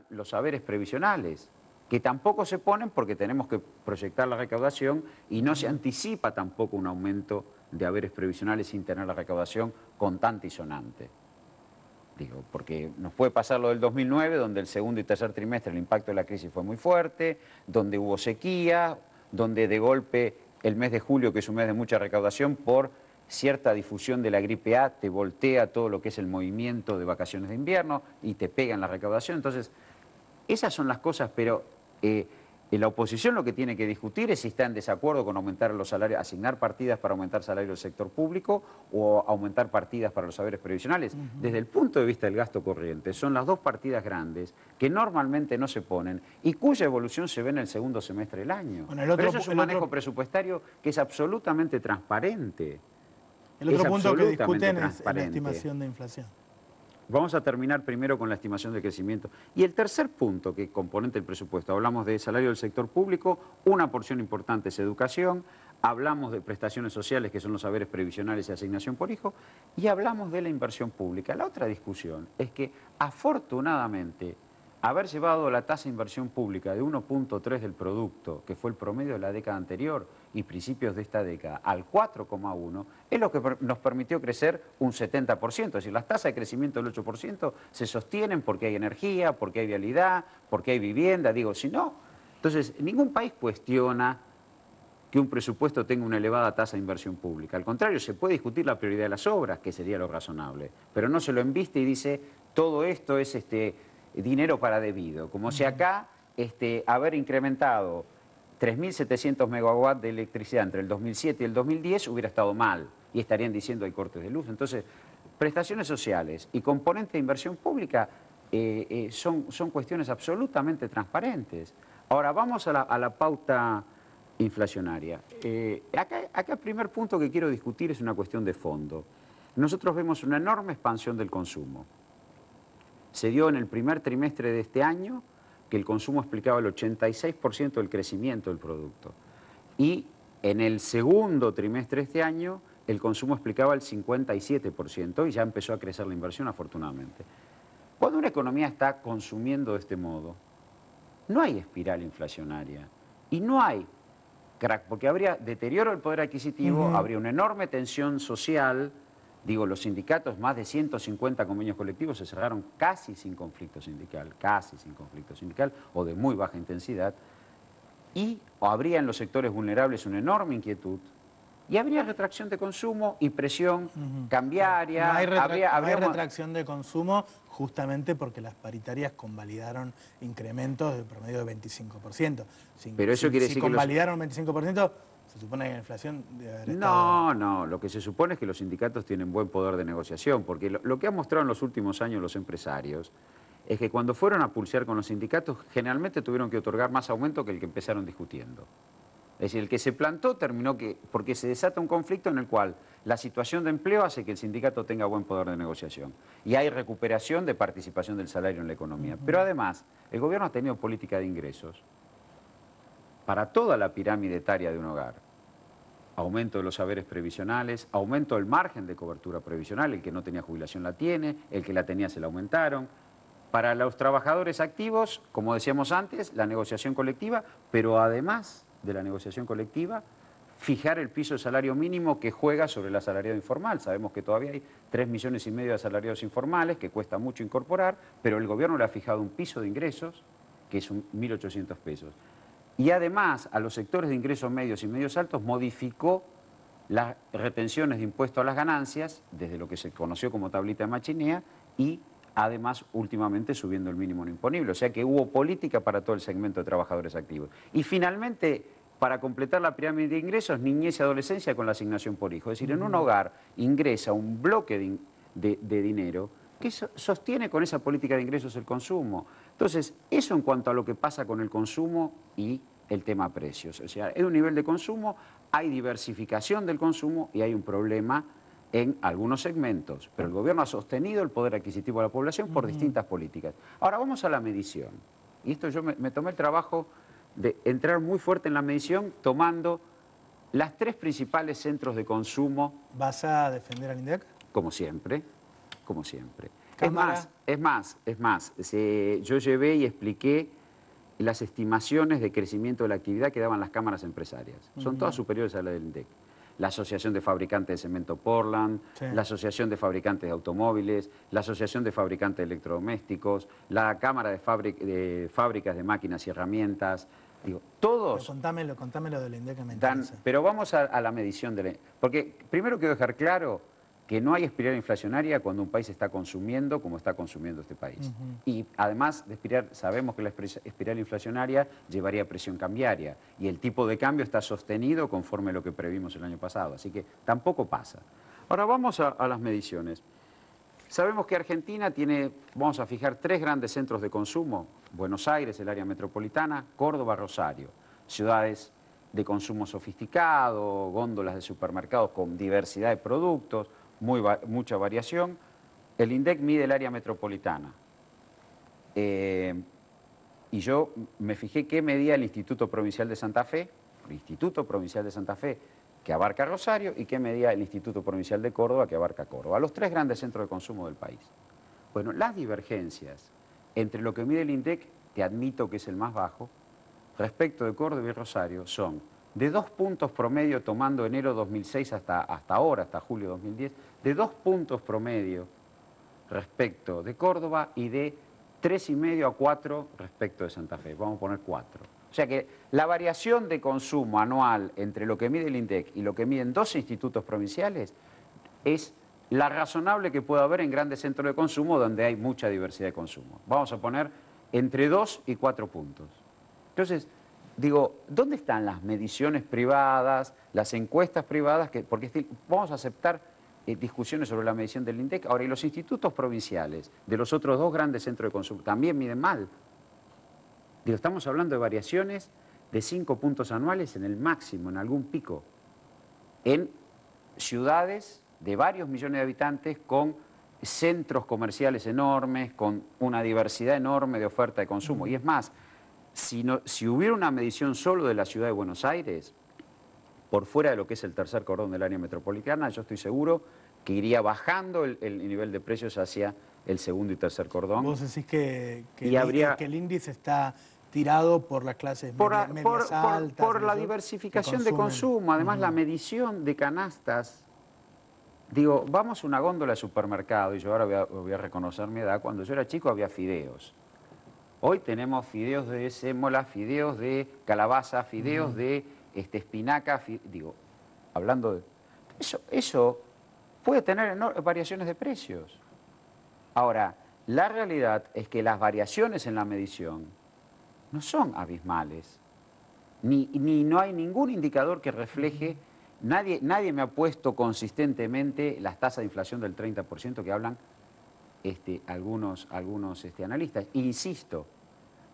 los saberes previsionales, que tampoco se ponen porque tenemos que proyectar la recaudación y no se anticipa tampoco un aumento de haberes previsionales sin tener la recaudación contante y sonante. Digo, porque nos puede pasar lo del 2009, donde el segundo y tercer trimestre el impacto de la crisis fue muy fuerte, donde hubo sequía, donde de golpe el mes de julio, que es un mes de mucha recaudación, por cierta difusión de la gripe A, te voltea todo lo que es el movimiento de vacaciones de invierno y te pega en la recaudación. Entonces, esas son las cosas, pero la oposición lo que tiene que discutir es si está en desacuerdo con aumentar los salarios, asignar partidas para aumentar salarios del sector público o aumentar partidas para los saberes previsionales. Desde el punto de vista del gasto corriente, son las dos partidas grandes que normalmente no se ponen y cuya evolución se ve en el segundo semestre del año. Bueno, pero eso es un manejo presupuestario que es absolutamente transparente. El otro punto que discuten es la estimación de inflación. Vamos a terminar primero con la estimación de crecimiento. Y el tercer punto, que es componente del presupuesto, hablamos de salario del sector público, una porción importante es educación, hablamos de prestaciones sociales, que son los saberes previsionales y asignación por hijo, y hablamos de la inversión pública. La otra discusión es que, afortunadamente, haber llevado la tasa de inversión pública de 1.3 del producto, que fue el promedio de la década anterior y principios de esta década, al 4,1, es lo que nos permitió crecer un 70%. Es decir, las tasas de crecimiento del 8% se sostienen porque hay energía, porque hay vialidad, porque hay vivienda. Digo, si no, entonces ningún país cuestiona que un presupuesto tenga una elevada tasa de inversión pública. Al contrario, se puede discutir la prioridad de las obras, que sería lo razonable, pero no se lo embiste y dice, todo esto es dinero para debido. Como si acá haber incrementado 3.700 megawatts de electricidad entre el 2007 y el 2010 hubiera estado mal y estarían diciendo hay cortes de luz. Entonces, prestaciones sociales y componente de inversión pública son cuestiones absolutamente transparentes. Ahora, vamos a la pauta inflacionaria. Acá el primer punto que quiero discutir es una cuestión de fondo. Nosotros vemos una enorme expansión del consumo. Se dio en el primer trimestre de este año que el consumo explicaba el 86% del crecimiento del producto. Y en el segundo trimestre de este año el consumo explicaba el 57% y ya empezó a crecer la inversión afortunadamente. Cuando una economía está consumiendo de este modo, no hay espiral inflacionaria y no hay crack, porque habría deterioro del poder adquisitivo, habría una enorme tensión social. Digo, los sindicatos, más de 150 convenios colectivos se cerraron casi sin conflicto sindical, o de muy baja intensidad, y habría en los sectores vulnerables una enorme inquietud, y habría retracción de consumo y presión cambiaria. No hay retracción de consumo justamente porque las paritarias convalidaron incrementos de promedio de 25%. Pero eso quiere decir que convalidaron 25%... ¿Se supone que la inflación debe haber estado... No, lo que se supone es que los sindicatos tienen buen poder de negociación, porque lo que han mostrado en los últimos años los empresarios es que cuando fueron a pulsear con los sindicatos, generalmente tuvieron que otorgar más aumento que el que empezaron discutiendo. Es decir, el que se plantó terminó porque se desata un conflicto en el cual la situación de empleo hace que el sindicato tenga buen poder de negociación y hay recuperación de participación del salario en la economía. Pero además, el gobierno ha tenido política de ingresos para toda la pirámide etaria de un hogar. Aumento de los saberes previsionales, aumento del margen de cobertura previsional, el que no tenía jubilación la tiene, el que la tenía se la aumentaron. Para los trabajadores activos, como decíamos antes, la negociación colectiva, pero además de la negociación colectiva, fijar el piso de salario mínimo que juega sobre el asalariado informal. Sabemos que todavía hay 3,5 millones de asalariados informales, que cuesta mucho incorporar, pero el gobierno le ha fijado un piso de ingresos, que es 1.800 pesos. Y además, a los sectores de ingresos medios y medios altos modificó las retenciones de impuesto a las ganancias, desde lo que se conoció como tablita de Machinea, y además, últimamente, subiendo el mínimo no imponible. O sea que hubo política para todo el segmento de trabajadores activos. Y finalmente, para completar la pirámide de ingresos, niñez y adolescencia con la asignación por hijo. Es decir, en un hogar ingresa un bloque de dinero que sostiene con esa política de ingresos el consumo. Entonces, eso en cuanto a lo que pasa con el consumo y el tema precios. O sea, hay un nivel de consumo, hay diversificación del consumo y hay un problema en algunos segmentos. Pero el gobierno ha sostenido el poder adquisitivo de la población por distintas políticas. Ahora vamos a la medición. Y esto yo me tomé el trabajo de entrar muy fuerte en la medición tomando las tres principales centros de consumo. ¿Vas a defender al INDEC? Como siempre. como siempre. Cámara. Es más, yo llevé y expliqué las estimaciones de crecimiento de la actividad que daban las cámaras empresarias. Son todas superiores a la del INDEC. La Asociación de Fabricantes de Cemento Portland, Sí. la Asociación de Fabricantes de Automóviles, la Asociación de Fabricantes de Electrodomésticos, la Cámara de Fábricas de Máquinas y Herramientas. Digo, todos Contámelo del INDEC que me dan... interesa. Pero vamos a la medición de la... Porque primero quiero dejar claro que no hay espiral inflacionaria cuando un país está consumiendo como está consumiendo este país. Y además de espiral, sabemos que la espiral inflacionaria llevaría presión cambiaria y el tipo de cambio está sostenido conforme a lo que previmos el año pasado, así que tampoco pasa. Ahora vamos a las mediciones. Sabemos que Argentina tiene, vamos a fijar, 3 grandes centros de consumo: Buenos Aires, el área metropolitana, Córdoba, Rosario, ciudades de consumo sofisticado, góndolas de supermercados con diversidad de productos, mucha variación. El INDEC mide el área metropolitana. Y yo me fijé qué medía el Instituto Provincial de Santa Fe, que abarca Rosario, y qué medía el Instituto Provincial de Córdoba, que abarca Córdoba, los 3 grandes centros de consumo del país. Bueno, las divergencias entre lo que mide el INDEC, que admito que es el más bajo, respecto de Córdoba y Rosario, son de 2 puntos promedio, tomando enero 2006 hasta ahora, hasta julio 2010, de 2 puntos promedio respecto de Córdoba y de 3,5 a 4 respecto de Santa Fe. Vamos a poner 4. O sea que la variación de consumo anual entre lo que mide el INDEC y lo que miden 2 institutos provinciales es la razonable que puede haber en grandes centros de consumo donde hay mucha diversidad de consumo. Vamos a poner entre 2 y 4 puntos. Entonces, digo, ¿dónde están las mediciones privadas, las encuestas privadas? Porque vamos a aceptar discusiones sobre la medición del INDEC. Ahora, y los institutos provinciales de los otros 2 grandes centros de consumo también miden mal. Digo, estamos hablando de variaciones de 5 puntos anuales en el máximo, en algún pico, en ciudades de varios millones de habitantes con centros comerciales enormes, con una diversidad enorme de oferta de consumo. Y es más, si hubiera una medición solo de la ciudad de Buenos Aires, por fuera de lo que es el tercer cordón del área metropolitana, yo estoy seguro que iría bajando el nivel de precios hacia el segundo y tercer cordón. Vos decís que habría... el índice está tirado por las clases medias altas. Por la diversificación de consumo, además la medición de canastas. Digo, vamos a una góndola de supermercado, y yo ahora voy a reconocer mi edad, cuando yo era chico había fideos. Hoy tenemos fideos de sémola, fideos de calabaza, fideos de espinaca, digo, hablando de... Eso puede tener variaciones de precios. Ahora, la realidad es que las variaciones en la medición no son abismales, ni no hay ningún indicador que refleje, nadie me ha puesto consistentemente las tasas de inflación del 30% que hablan algunos analistas. Insisto,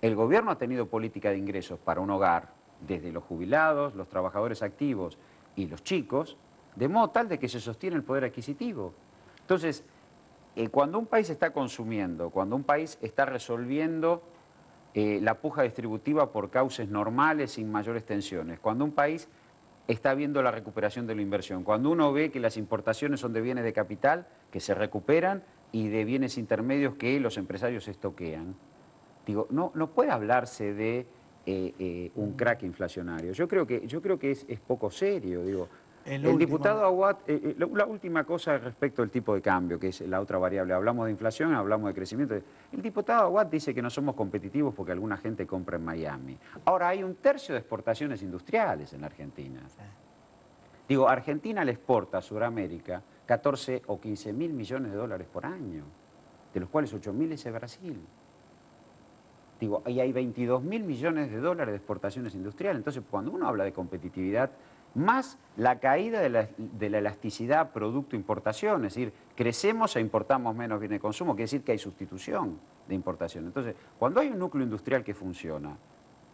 el gobierno ha tenido política de ingresos para un hogar, desde los jubilados, los trabajadores activos y los chicos, de modo tal de que se sostiene el poder adquisitivo. Entonces, cuando un país está consumiendo, cuando un país está resolviendo la puja distributiva por cauces normales, sin mayores tensiones, cuando un país está viendo la recuperación de la inversión, cuando uno ve que las importaciones son de bienes de capital que se recuperan y de bienes intermedios que los empresarios estoquean, digo, no puede hablarse de un crack inflacionario. Yo creo que es poco serio, digo. El diputado Aguad, la última cosa respecto al tipo de cambio, que es la otra variable. Hablamos de inflación, hablamos de crecimiento. El diputado Aguad dice que no somos competitivos porque alguna gente compra en Miami. Ahora, hay 1/3 de exportaciones industriales en la Argentina. Digo, Argentina le exporta a Sudamérica 14 o 15 mil millones de dólares por año, de los cuales 8.000 es de Brasil. Digo, y hay 22 mil millones de dólares de exportaciones industriales. Entonces, cuando uno habla de competitividad, más la caída de la elasticidad producto-importación, es decir, crecemos e importamos menos bienes de consumo, quiere decir que hay sustitución de importación. Entonces, cuando hay un núcleo industrial que funciona,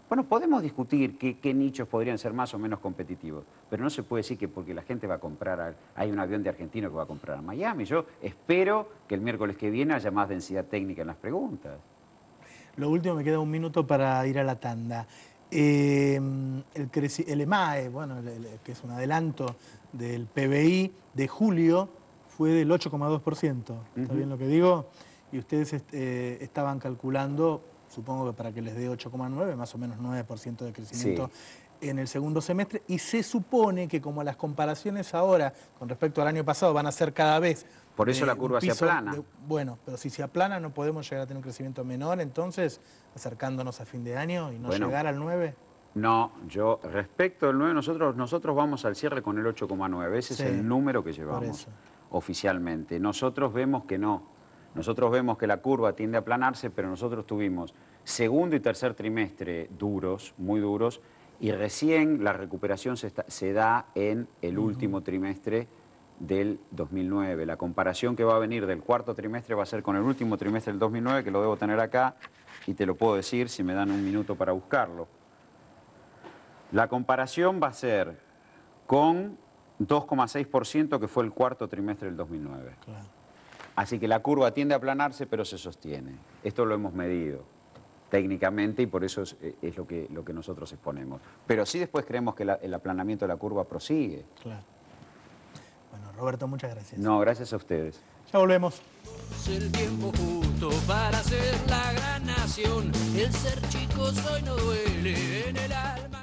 bueno, podemos discutir qué nichos podrían ser más o menos competitivos, pero no se puede decir que porque la gente va a comprar, hay un avión de argentino que va a comprar a Miami. Yo espero que el miércoles que viene haya más densidad técnica en las preguntas. Lo último, me queda un minuto para ir a la tanda. El EMAE, bueno, que es un adelanto del PBI de julio, fue del 8,2%. ¿Está bien lo que digo? Y ustedes estaban calculando, supongo que para que les dé 8,9, más o menos 9% de crecimiento en el segundo semestre. Y se supone que como las comparaciones ahora con respecto al año pasado van a ser cada vez... Por eso la curva se aplana. Bueno, pero si se aplana no podemos llegar a tener un crecimiento menor, entonces, acercándonos a fin de año y no llegar al 9. No, yo respecto del 9, nosotros vamos al cierre con el 8,9. Ese es el número que llevamos oficialmente. Nosotros vemos que no. Nosotros vemos que la curva tiende a aplanarse, pero nosotros tuvimos segundo y tercer trimestre duros, muy duros, y recién la recuperación se da en el último trimestre del 2009. La comparación que va a venir del cuarto trimestre va a ser con el último trimestre del 2009, que lo debo tener acá, y te lo puedo decir si me dan un minuto para buscarlo. La comparación va a ser con 2,6% que fue el cuarto trimestre del 2009. Claro. Así que la curva tiende a aplanarse, pero se sostiene. Esto lo hemos medido técnicamente y por eso es lo que nosotros exponemos. Pero sí después creemos que el aplanamiento de la curva prosigue. Claro. Bueno, Roberto, muchas gracias. No, gracias a ustedes. Ya volvemos. El tiempo justo para ser la gran nación. El ser chico hoy no duele en el alma.